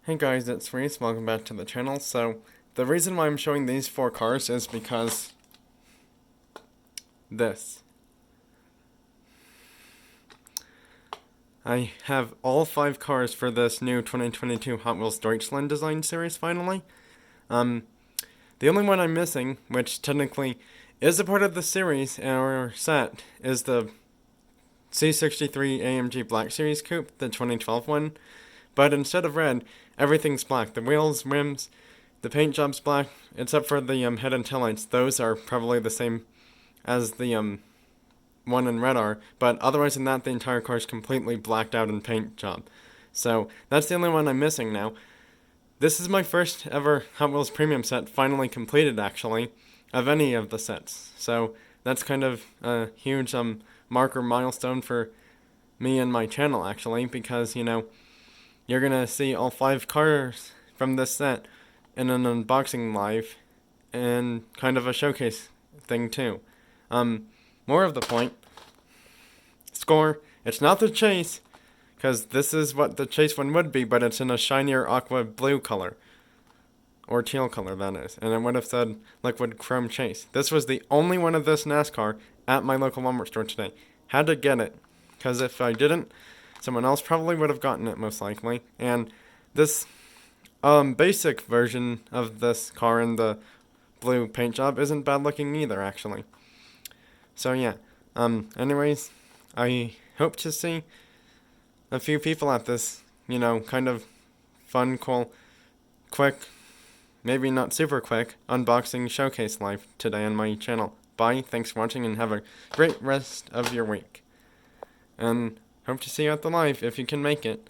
Hey guys, it's Reese, welcome back to the channel. So, the reason why I'm showing these 4 cars is because this. I have all 5 cars for this new 2022 Hot Wheels Deutschland design series finally. The only one I'm missing, which technically is a part of the series or set, is the C63 AMG Black Series Coupe, the 2012 one. But instead of red, everything's black. The wheels, rims, the paint job's black, except for the head and taillights. Those are probably the same as the one in red are, but otherwise than that, the entire car is completely blacked out in paint job. So that's the only one I'm missing now. This is my first ever Hot Wheels Premium set finally completed, actually, of any of the sets. So that's kind of a huge marker milestone for me and my channel, actually, because, you're gonna see all 5 cars from this set in an unboxing live and kind of a showcase thing too. More of the point, score, it's not the chase, because this is what the chase one would be, but it's in a shinier aqua blue color. Or teal color, that is. And it would have said liquid chrome chase. This was the only one of this NASCAR at my local Walmart store today. Had to get it, because if I didn't, someone else probably would have gotten it, most likely. And this basic version of this car in the blue paint job isn't bad looking either, actually. So yeah, anyways, I hope to see a few people at this, kind of fun, cool, quick, maybe not super quick, unboxing showcase live today on my channel. Bye, thanks for watching, and have a great rest of your week. And hope to see you at the live if you can make it.